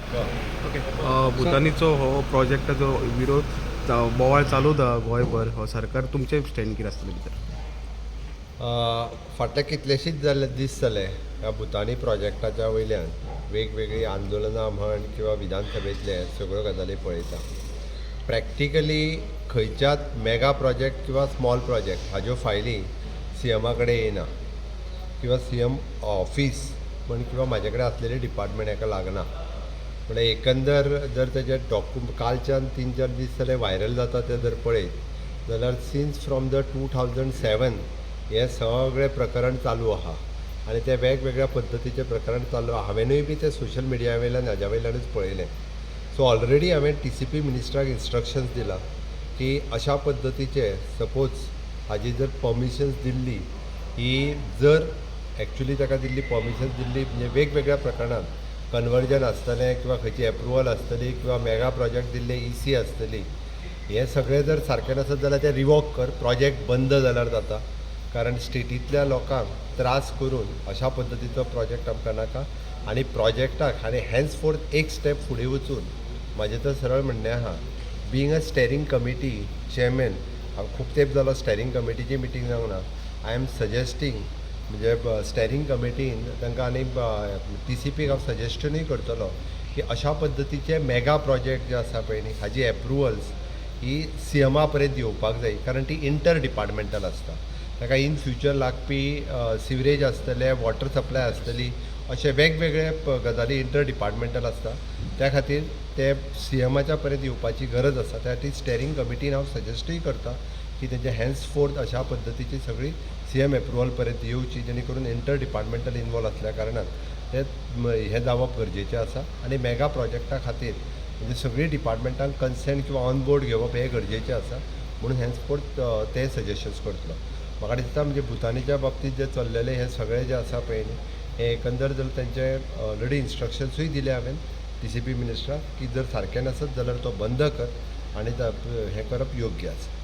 Okay. भुतानीचो हो प्रोजेक्टाचो विरोध बोवाळ चालू दा गोंयभर. हो सरकार तुमचे स्टँड कितें आसतलें भितर? फाटले कितलेशीच दीस जाले ह्या भुतानी प्रोजेक्टाच्या वयल्यान वेगवेगळी आंदोलनां म्हण किंवा विधानसभेतले सगळ्यो गजाली पळयता. प्रॅक्टिकली खंयच्याच मेगा प्रोजेक्ट किंवा स्मॉल प्रोजेक्ट हाज्यो फायली सी एमा कडेन येयना किंवा सी एम ऑफीस म्हण किंवा म्हाजे कडेन आसलेले डिपार्टमेंट हाका लागना. म्हणजे एकंदर जर तेजे कालच्यान 3-4 दीस जाले व्हायरल जाता ते जर पळयत जाल्यार सिन्स फ्रॉम द 2007 हे सगळें प्रकरण चालू आहा आनी ते वेगवेगळ्या पद्दतीचें प्रकरण चालू आहा. हांवेनूय बी ते सोशल मिडिया वयल्यान हाज्या वयल्यानूच पळयलें. सो ऑलरेडी हांवें TCP मिनिस्टराक इन्स्ट्रक्शन्स दिला की अशा पद्दतीचे सपोज हाजी जर परमिशन्स दिल्ली ही जर एक्चुली ताका दिल्ली परमिशन्स दिल्ली म्हणजे वेगवेगळ्या प्रकरणांत कन्वर्जन आसतलें किंवा खंयची एप्रुवल आसतली किंवा मेगा प्रोजेक्ट दिल्ले EC आसतली, हे सगळें जर सारकें नसत जाल्यार ते रिवोक कर, प्रोजेक्ट बंद जाल्यार जाता. कारण स्टेटींतल्या लोकांक त्रास करून अशा पद्दतीचो प्रोजेक्ट आमकां नाका. आनी प्रोजेक्टाक हांवें हॅन्स फोर्थ एक स्टेप फुडें वचून म्हाजें तर सरळ म्हणणें आहा, being a steering committee chairman, हांव खूब तेंप जालो स्टेरींग कमिटीची मिटींग जावंक ना. आय एम सजेस्टींग म्हणजे स्टेरींग कमिटीन तांकां आनी TCPक हांव सजेस्टनूय करतलो की अशा पद्दतीचे मेगा प्रोजेक्ट जे आसा पळय न्ही हाजी एप्रुवल्स ही CMA पर्यंत येवपाक जाय. कारण ती इंटर डिपार्टमेंटल आसता. ताका इन फ्युचर लागपी सिवरेज आसतले, वॉटर सप्लाय आसतली, अशे वेगवेगळे गजाली इंटर डिपार्टमेंटल आसता. त्या खातीर ते CMAच्या पर्यंत येवपाची गरज आसा. त्या खातीर स्टेरींग कमिटीन हांव सजेस्टूय करता की तेंचे हॅन्स फोर्थ अशा पद्दतीची सगळी CM एप्रुवल पर्यंत येवची, जेणे करून इंटर डिपार्टमेंटल इनवॉल्व आसल्या कारणान ते हें जावप गरजेचें आसा. आनी मेगा प्रोजेक्टा खातीर म्हणजे सगळी डिपार्टमेंटांक कन्सेंट किंवा ऑन बोर्ड घेवप हें गरजेचें आसा. म्हणून हॅन्स फोर्थ ते सजेशन्स करतलो. म्हाका दिसता म्हणजे भुतानीच्या बाबतींत जे चल्लेले हे सगळे जे आसा पळय न्ही, हे एकंदर जर तेंचे ऑलरेडी इन्स्ट्रक्शन्सूय दिले हांवें TCP मिनिस्टराक की जर सारकें नसत जाल्यार तो बंद कर आनी हें करप योग्य आसा.